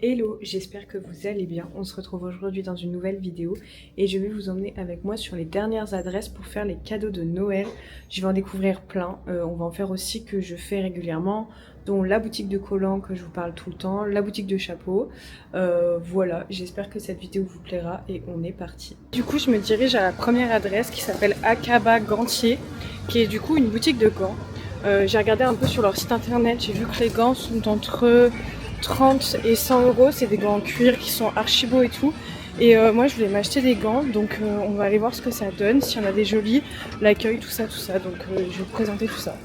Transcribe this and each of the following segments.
Hello, j'espère que vous allez bien. On se retrouve aujourd'hui dans une nouvelle vidéo et je vais vous emmener avec moi sur les dernières adresses pour faire les cadeaux de Noël. Je vais en découvrir plein. On va en faire aussi que je fais régulièrement, dont la boutique de collants que je vous parle tout le temps, la boutique de chapeaux. Voilà, j'espère que cette vidéo vous plaira et on est parti. Du coup, je me dirige à la première adresse qui s'appelle Akaba Gantier, qui est du coup une boutique de gants. J'ai regardé un peu sur leur site internet, j'ai vu que les gants sont entre 30 et 100 euros, c'est des gants en cuir qui sont archi beaux et tout. Et moi je voulais m'acheter des gants, donc on va aller voir ce que ça donne, s'il y en a des jolis, l'accueil, tout ça. Donc je vais vous présenter tout ça.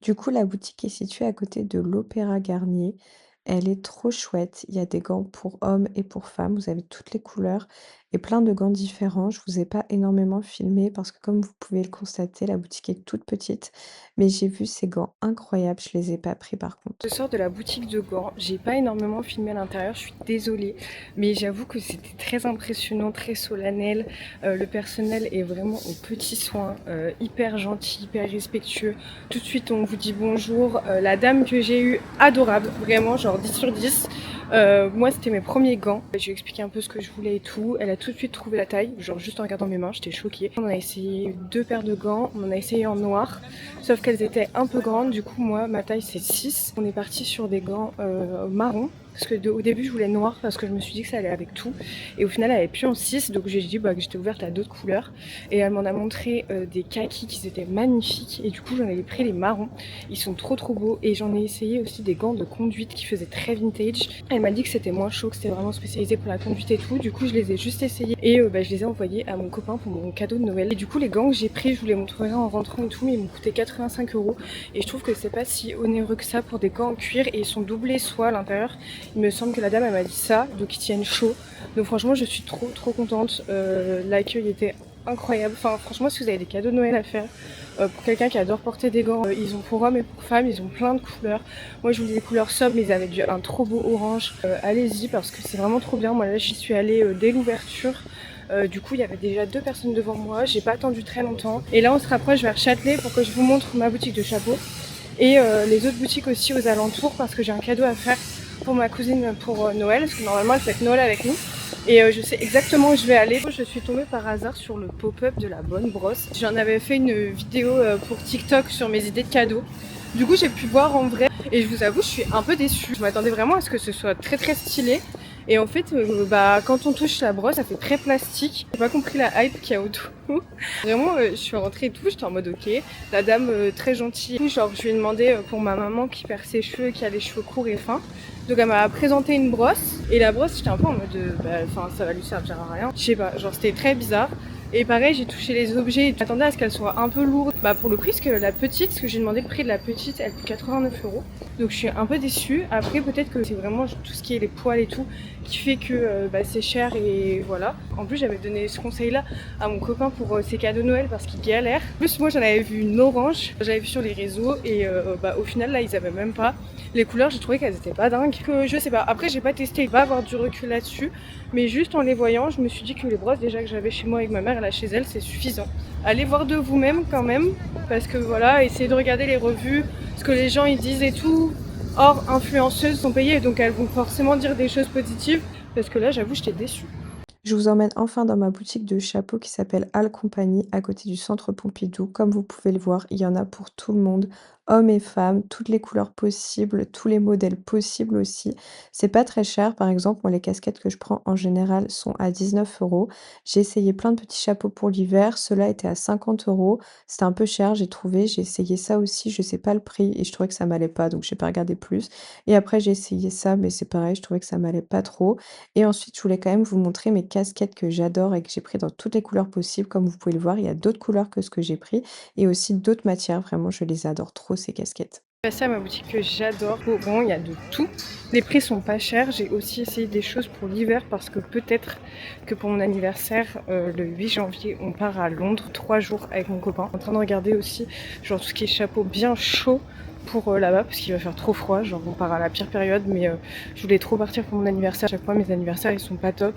Du coup, la boutique est située à côté de l'Opéra Garnier. Elle est trop chouette. Il y a des gants pour hommes et pour femmes. Vous avez toutes les couleurs et plein de gants différents. Je vous ai pas énormément filmé parce que comme vous pouvez le constater, la boutique est toute petite. Mais j'ai vu ces gants incroyables. Je les ai pas pris par Je contre. sors de la boutique de gants, j'ai pas énormément filmé à l'intérieur, je suis désolée, mais j'avoue que c'était très impressionnant, très solennel. Le personnel est vraiment aux petits soins, hyper gentil, hyper respectueux. Tout de suite on vous dit bonjour. La dame que j'ai eue, adorable, vraiment genre 10 sur 10. Moi c'était mes premiers gants, je lui ai expliqué un peu ce que je voulais et tout. Elle a tout de suite trouvé la taille, genre juste en regardant mes mains, j'étais choquée. On a essayé 2 paires de gants, on en a essayé en noir, sauf qu'elles étaient un peu grandes, du coup moi ma taille c'est 6. On est parti sur des gants marron, parce que au début je voulais noir parce que je me suis dit que ça allait avec tout, et au final elle avait plus en 6, donc j'ai dit que j'étais ouverte à d'autres couleurs, et elle m'en a montré des kakis qui étaient magnifiques, et du coup j'en avais pris les marrons, ils sont trop beaux, et j'en ai essayé aussi des gants de conduite qui faisaient très vintage. Elle m'a dit que c'était moins chaud, que c'était vraiment spécialisé pour la conduite et tout, du coup je les ai juste essayés, et je les ai envoyés à mon copain pour mon cadeau de Noël. Et du coup les gants que j'ai pris, je vous les montrerai en rentrant et tout, mais ils m'ont coûté 85 euros, et je trouve que c'est pas si onéreux que ça pour des gants en cuir, et ils sont doublés soie à l'intérieur. Il me semble que la dame elle m'a dit ça, donc ils tiennent chaud. Donc franchement je suis trop contente. L'accueil était incroyable. Enfin franchement, si vous avez des cadeaux de Noël à faire pour quelqu'un qui adore porter des gants, ils ont pour hommes et pour femmes, ils ont plein de couleurs. Moi je voulais des couleurs sobres, mais ils avaient un trop beau orange. Allez-y parce que c'est vraiment trop bien. Moi là j'y suis allée dès l'ouverture. Du coup il y avait déjà 2 personnes devant moi, j'ai pas attendu très longtemps. Et là on se rapproche vers Châtelet pour que je vous montre ma boutique de chapeaux. Et les autres boutiques aussi aux alentours, parce que j'ai un cadeau à faire pour ma cousine pour Noël, parce que normalement elle fête Noël avec nous. Et je sais exactement où je vais aller. Je suis tombée par hasard sur le pop-up de la Bonne Brosse. J'en avais fait une vidéo pour TikTok sur mes idées de cadeaux. Du coup j'ai pu voir en vrai et je vous avoue je suis un peu déçue. Je m'attendais vraiment à ce que ce soit très stylé. Et en fait, quand on touche la brosse, ça fait très plastique. J'ai pas compris la hype qu'il y a autour. Vraiment, je suis rentrée et tout, j'étais en mode ok. La dame très gentille. Genre, je lui ai demandé pour ma maman qui perd ses cheveux, qui a les cheveux courts et fins. Donc elle m'a présenté une brosse. Et la brosse, j'étais un peu en mode, ça va lui servir à rien. Je sais pas, genre c'était très bizarre. Et pareil, j'ai touché les objets et j'attendais à ce qu'elles soient un peu lourdes. Pour le prix, parce que la petite, ce que j'ai demandé le prix de la petite, elle coûte 89 euros. Donc je suis un peu déçue. Après, peut-être que c'est vraiment tout ce qui est les poils et tout qui fait que c'est cher et voilà. En plus, j'avais donné ce conseil-là à mon copain pour ses cadeaux de Noël parce qu'il galère. En plus, moi, j'en avais vu une orange, j'avais vu sur les réseaux et au final, là, ils avaient même pas. Les couleurs, j'ai trouvé qu'elles étaient pas dingues. Que je sais pas. Après, j'ai pas testé, il va avoir du recul là-dessus. Mais juste en les voyant, je me suis dit que les brosses déjà que j'avais chez moi avec ma mère, là chez elle, c'est suffisant. Allez voir de vous-même quand même, parce que voilà, essayez de regarder les revues, ce que les gens ils disent et tout. Or, influenceuses sont payées, donc elles vont forcément dire des choses positives, parce que là, j'avoue, j'étais déçue. Je vous emmène enfin dans ma boutique de chapeaux qui s'appelle Al Compagnie à côté du centre Pompidou. Comme vous pouvez le voir, il y en a pour tout le monde, hommes et femmes, toutes les couleurs possibles, tous les modèles possibles aussi. C'est pas très cher. Par exemple, moi, les casquettes que je prends en général sont à 19 euros. J'ai essayé plein de petits chapeaux pour l'hiver. Ceux-là étaient à 50 euros. C'était un peu cher, j'ai trouvé. J'ai essayé ça aussi. Je sais pas le prix et je trouvais que ça m'allait pas, donc j'ai pas regardé plus. Et après, j'ai essayé ça, mais c'est pareil, je trouvais que ça m'allait pas trop. Et ensuite, je voulais quand même vous montrer mes casquettes que j'adore et que j'ai pris dans toutes les couleurs possibles. Comme vous pouvez le voir, il y a d'autres couleurs que ce que j'ai pris et aussi d'autres matières. Vraiment, je les adore trop ces casquettes. Passé à ma boutique que j'adore. Bon, il y a de tout. Les prix sont pas chers. J'ai aussi essayé des choses pour l'hiver parce que peut-être que pour mon anniversaire, le 8 janvier, on part à Londres 3 jours avec mon copain. En train de regarder aussi genre tout ce qui est chapeau bien chaud pour là-bas parce qu'il va faire trop froid, genre on part à la pire période, mais je voulais trop partir pour mon anniversaire. À chaque fois mes anniversaires ils sont pas top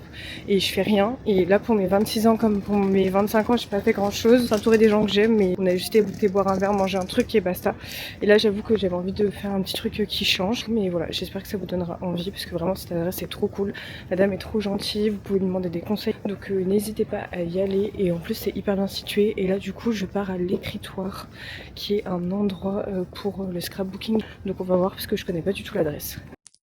et je fais rien, et là pour mes 26 ans comme pour mes 25 ans j'ai pas fait grand chose, s'entourer des gens que j'aime, mais on a juste été boire un verre, manger un truc et basta. Et là j'avoue que j'avais envie de faire un petit truc qui change, mais voilà, j'espère que ça vous donnera envie parce que vraiment cette adresse est trop cool, la dame est trop gentille, vous pouvez lui demander des conseils, donc n'hésitez pas à y aller, et en plus c'est hyper bien situé. Et là du coup je pars à l'écritoire qui est un endroit pour le scrapbooking, donc on va voir parce que je connais pas du tout l'adresse.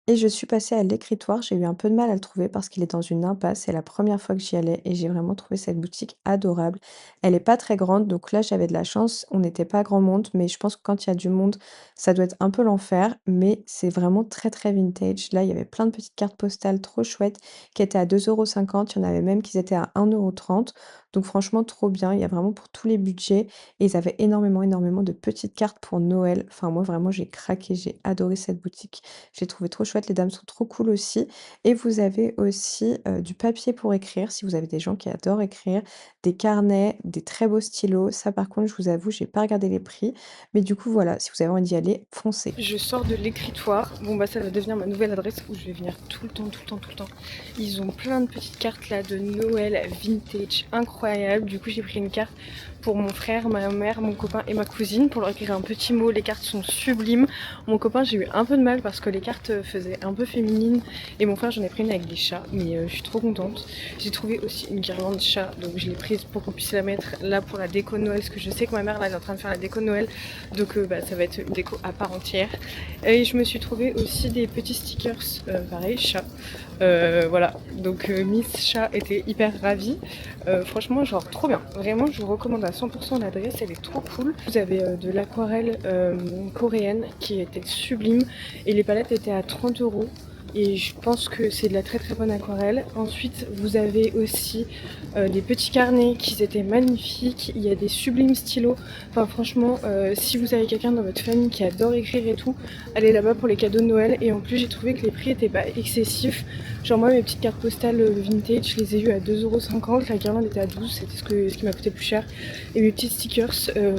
Et je suis passée à l'écritoire, j'ai eu un peu de mal à le trouver parce qu'il est dans une impasse. C'est la première fois que j'y allais et j'ai vraiment trouvé cette boutique adorable. Elle est pas très grande, donc là j'avais de la chance, on n'était pas grand monde, mais je pense que quand il y a du monde, ça doit être un peu l'enfer, mais c'est vraiment très très vintage. Là, il y avait plein de petites cartes postales trop chouettes qui étaient à 2,50 €, il y en avait même qui étaient à 1,30 €. Donc franchement trop bien, il y a vraiment pour tous les budgets et ils avaient énormément de petites cartes pour Noël. Enfin moi vraiment j'ai craqué, j'ai adoré cette boutique. Je l'ai trouvé trop chouette, les dames sont trop cool aussi. Et vous avez aussi, du papier pour écrire, si vous avez des gens qui adorent écrire, des carnets, des très beaux stylos. Ça par contre, je vous avoue, j'ai pas regardé les prix, mais du coup voilà, si vous avez envie d'y aller, foncez. Je sors de l'écritoire. Bon bah ça va devenir ma nouvelle adresse où je vais venir tout le temps. Ils ont plein de petites cartes là de Noël vintage incroyables. Du coup j'ai pris une carte pour mon frère, ma mère, mon copain et ma cousine pour leur écrire un petit mot. Les cartes sont sublimes. Mon copain j'ai eu un peu de mal parce que les cartes faisaient un peu féminine, et mon frère j'en ai pris une avec des chats, mais je suis trop contente. J'ai trouvé aussi une guirlande chat, donc je l'ai prise pour qu'on puisse la mettre là pour la déco de Noël, parce que je sais que ma mère là elle est en train de faire la déco de Noël, donc bah, ça va être une déco à part entière. Et je me suis trouvé aussi des petits stickers, pareil, chat. Voilà, donc Miss Chat était hyper ravie. Franchement, genre trop bien. Vraiment, je vous recommande à 100% l'adresse, elle est trop cool. Vous avez de l'aquarelle coréenne qui était sublime, et les palettes étaient à 30 €. Et je pense que c'est de la très bonne aquarelle. Ensuite, vous avez aussi des petits carnets qui étaient magnifiques. Il y a des sublimes stylos. Enfin, franchement, si vous avez quelqu'un dans votre famille qui adore écrire et tout, allez là-bas pour les cadeaux de Noël. Et en plus, j'ai trouvé que les prix étaient pas excessifs. Genre, moi, mes petites cartes postales vintage, je les ai eues à 2,50 €. La guirlande était à 12 €, c'était ce qui m'a coûté plus cher. Et mes petits stickers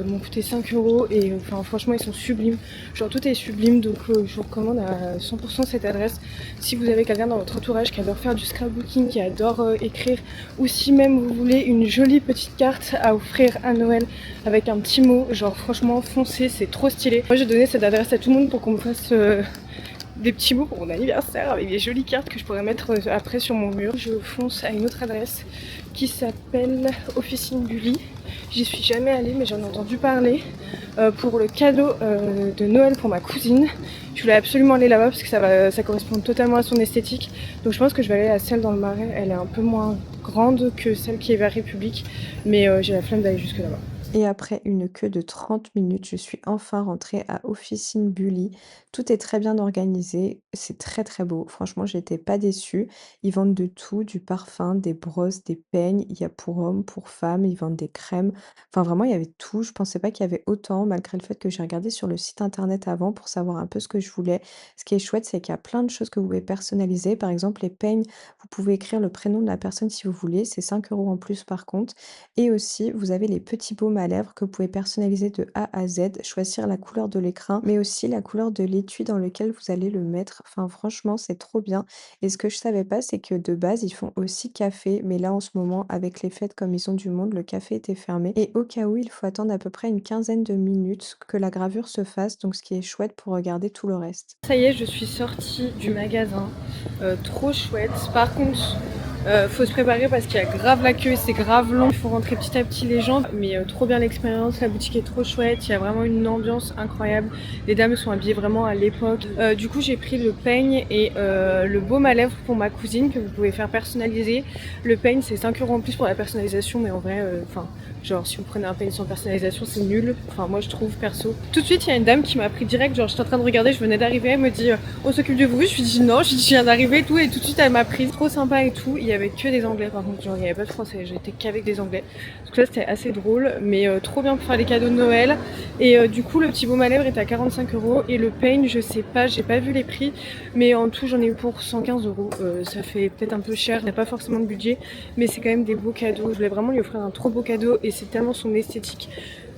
m'ont coûté 5 €. Et enfin, franchement, ils sont sublimes. Genre, tout est sublime. Donc, je vous recommande à 100% cette adresse. Si vous avez quelqu'un dans votre entourage qui adore faire du scrapbooking, qui adore écrire, ou si même vous voulez une jolie petite carte à offrir à Noël avec un petit mot, genre franchement foncez, c'est trop stylé. Moi j'ai donné cette adresse à tout le monde pour qu'on me fasse des petits mots pour mon anniversaire avec des jolies cartes que je pourrais mettre après sur mon mur. Je fonce à une autre adresse qui s'appelle Officine Bully. J'y suis jamais allée, mais j'en ai entendu parler pour le cadeau de Noël pour ma cousine. Je voulais absolument aller là-bas parce que ça correspond totalement à son esthétique. Donc je pense que je vais aller à celle dans le Marais. Elle est un peu moins grande que celle qui est vers République, mais j'ai la flemme d'aller jusque là-bas. Et après une queue de 30 minutes, je suis enfin rentrée à Officine Bully. Tout est très bien organisé, c'est très très beau. Franchement, j'étais pas déçue. Ils vendent de tout, du parfum, des brosses, des peignes. Il y a pour hommes, pour femmes, ils vendent des crèmes. Enfin, vraiment, il y avait tout. Je pensais pas qu'il y avait autant, malgré le fait que j'ai regardé sur le site internet avant pour savoir un peu ce que je voulais. Ce qui est chouette, c'est qu'il y a plein de choses que vous pouvez personnaliser. Par exemple, les peignes, vous pouvez écrire le prénom de la personne si vous voulez. C'est 5 € en plus par contre. Et aussi, vous avez les petits baumes à lèvres que vous pouvez personnaliser de A à Z, choisir la couleur de l'écrin, mais aussi la couleur de l'étui dans lequel vous allez le mettre. Enfin, franchement, c'est trop bien. Et ce que je savais pas, c'est que de base, ils font aussi café, mais là, en ce moment, avec les fêtes, comme ils ont du monde, le café était fermé. Et au cas où, il faut attendre à peu près une quinzaine de minutes que la gravure se fasse, donc ce qui est chouette pour regarder tout le reste. Ça y est, je suis sortie du magasin. Trop chouette. Par contre, faut se préparer parce qu'il y a grave la queue, c'est grave long. Il faut rentrer petit à petit les gens. Mais trop bien l'expérience, la boutique est trop chouette. Il y a vraiment une ambiance incroyable. Les dames sont habillées vraiment à l'époque. Du coup, j'ai pris le peigne et le baume à lèvres pour ma cousine que vous pouvez faire personnaliser. Le peigne, c'est 5 € en plus pour la personnalisation, mais en vrai, genre si vous prenez un peigne sans personnalisation, c'est nul. Enfin, moi je trouve perso. Tout de suite, il y a une dame qui m'a pris direct. Genre, j'étais en train de regarder, je venais d'arriver. Elle me dit on s'occupe de vous. Je lui dis non, je viens d'arriver et tout. Et tout de suite, elle m'a prise. Trop sympa et tout. Il y avait que des anglais par contre. Genre, il n'y avait pas de français. J'étais qu'avec des anglais. Donc, ça, c'était assez drôle. Mais trop bien pour faire les cadeaux de Noël. Et du coup, le petit baume à lèvres était à 45 €. Et le peigne, je sais pas, j'ai pas vu les prix. Mais en tout, j'en ai eu pour 115 €. Ça fait peut-être un peu cher. Il n'y a pas forcément de budget. Mais c'est quand même des beaux cadeaux. Je voulais vraiment lui offrir un trop beau cadeau. Et c'est tellement son esthétique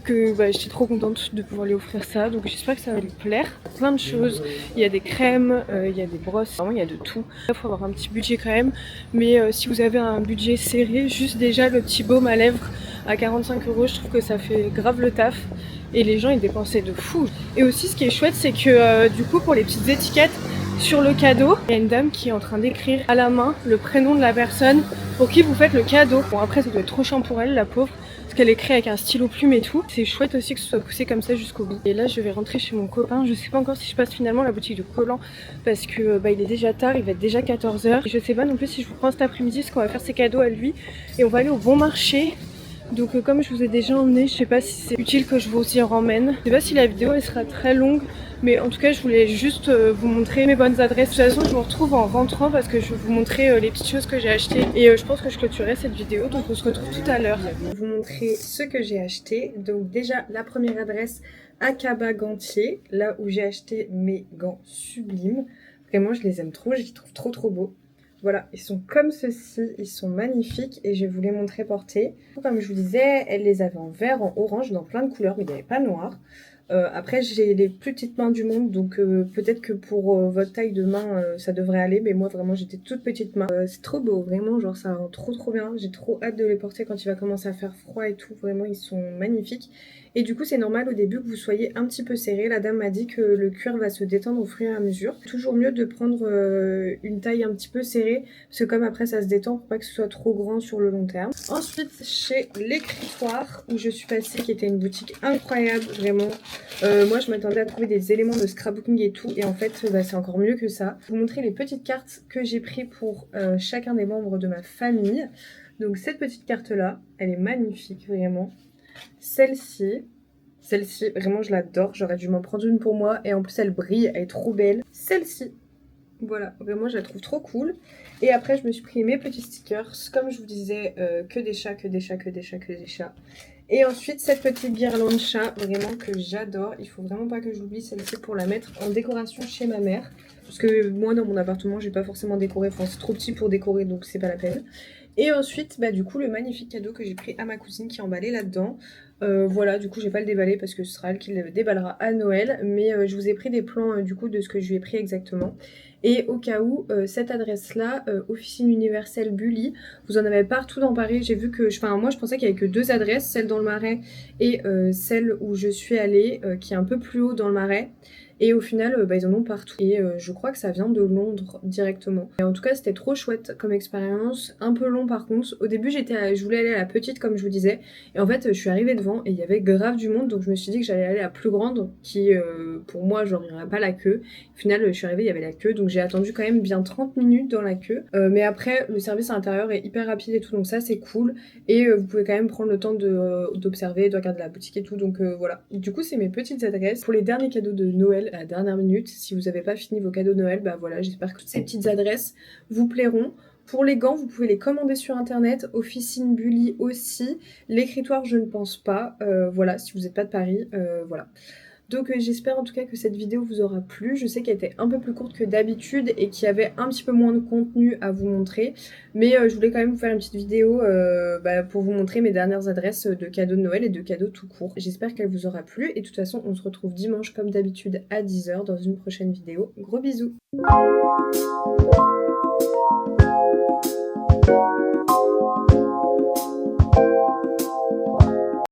que j'étais trop contente de pouvoir lui offrir ça. Donc j'espère que ça va lui plaire. Plein de choses. Il y a des crèmes, il y a des brosses, vraiment il y a de tout. Il faut avoir un petit budget quand même. Mais si vous avez un budget serré, juste déjà le petit baume à lèvres à 45 €, je trouve que ça fait grave le taf. Et les gens ils dépensaient de fou. Et aussi ce qui est chouette, c'est que du coup pour les petites étiquettes sur le cadeau, il y a une dame qui est en train d'écrire à la main le prénom de la personne pour qui vous faites le cadeau. Bon après ça doit être trop chiant pour elle, la pauvre, parce qu'elle écrit avec un stylo plume et tout. C'est chouette aussi que ce soit poussé comme ça jusqu'au bout. Et là je vais rentrer chez mon copain. Je sais pas encore si je passe finalement la boutique de collants parce que il est déjà tard, il va être déjà 14 h. Je sais pas non plus si je vous prends cet après-midi parce qu'on va faire ses cadeaux à lui et on va aller au bon marché. Donc comme je vous ai déjà emmené, je sais pas si c'est utile que je vous y ramène. Je sais pas si la vidéo elle sera très longue, mais en tout cas je voulais juste vous montrer mes bonnes adresses. De toute façon je vous retrouve en rentrant parce que je vais vous montrer les petites choses que j'ai achetées. Et je pense que je clôturerai cette vidéo, donc on se retrouve tout à l'heure. Je vais vous montrer ce que j'ai acheté. Donc déjà la première adresse, Akaba Gantier, là où j'ai acheté mes gants sublimes. Vraiment je les aime trop, je les trouve trop beaux. Voilà, ils sont comme ceci, ils sont magnifiques et je vais vous les montrer portés. Comme je vous disais, elle les avait en vert, en orange, dans plein de couleurs, mais il n'y avait pas noir. Après, j'ai les plus petites mains du monde, donc peut-être que pour votre taille de main, ça devrait aller. Mais moi, vraiment, j'ai des toutes petites mains. C'est trop beau, vraiment, genre ça rend trop bien. J'ai trop hâte de les porter quand il va commencer à faire froid et tout. Vraiment, ils sont magnifiques. Et du coup, c'est normal au début que vous soyez un petit peu serré. La dame m'a dit que le cuir va se détendre au fur et à mesure. Toujours mieux de prendre une taille un petit peu serrée, parce que comme après ça se détend pour pas que ce soit trop grand sur le long terme. Ensuite, chez l'Écritoire, où je suis passée, qui était une boutique incroyable, vraiment. Moi, je m'attendais à trouver des éléments de scrapbooking et tout, et en fait, c'est encore mieux que ça. Je vais vous montrer les petites cartes que j'ai prises pour chacun des membres de ma famille. Donc cette petite carte-là, elle est magnifique, vraiment. Celle-ci, vraiment je l'adore, j'aurais dû m'en prendre une pour moi et en plus elle brille, elle est trop belle. Celle-ci, voilà, vraiment je la trouve trop cool. Et après je me suis pris mes petits stickers, comme je vous disais, que des chats. Et ensuite cette petite guirlande chat, vraiment que j'adore, il faut vraiment pas que j'oublie celle-ci pour la mettre en décoration chez ma mère. Parce que moi dans mon appartement j'ai pas forcément décoré, enfin c'est trop petit pour décorer donc c'est pas la peine. Et ensuite, du coup, le magnifique cadeau que j'ai pris à ma cousine qui est emballé là-dedans. Voilà, du coup, je vais pas le déballer parce que ce sera elle qui le déballera à Noël. Mais je vous ai pris des plans du coup de ce que je lui ai pris exactement. Et au cas où, cette adresse-là, Officine Universelle Bully, vous en avez partout dans Paris. J'ai vu que, moi je pensais qu'il y avait que 2 adresses, celle dans le Marais et celle où je suis allée, qui est un peu plus haut dans le Marais. Et au final, ils en ont partout. Et je crois que ça vient de Londres directement. Et en tout cas, c'était trop chouette comme expérience. Un peu long par contre. Au début, je voulais aller à la petite comme je vous disais. Et en fait, je suis arrivée devant et il y avait grave du monde. Donc je me suis dit que j'allais aller à la plus grande qui, pour moi, genre, il n'y aurait pas la queue. Au final, je suis arrivée, il y avait la queue. Donc j'ai attendu quand même bien 30 minutes dans la queue. Mais après, le service à l'intérieur est hyper rapide et tout. Donc ça, c'est cool. Et vous pouvez quand même prendre le temps d'observer, de regarder la boutique et tout. Donc voilà. Du coup, c'est mes petites adresses. Pour les derniers cadeaux de Noël, à la dernière minute, si vous n'avez pas fini vos cadeaux de Noël, voilà, j'espère que toutes ces petites adresses vous plairont. Pour les gants, vous pouvez les commander sur internet, Officine Bully aussi. L'Écritoire, je ne pense pas. Voilà, si vous n'êtes pas de Paris, voilà. Donc j'espère en tout cas que cette vidéo vous aura plu. Je sais qu'elle était un peu plus courte que d'habitude et qu'il y avait un petit peu moins de contenu à vous montrer. Mais je voulais quand même vous faire une petite vidéo pour vous montrer mes dernières adresses de cadeaux de Noël et de cadeaux tout court. J'espère qu'elle vous aura plu et de toute façon on se retrouve dimanche comme d'habitude à 10 h dans une prochaine vidéo. Gros bisous!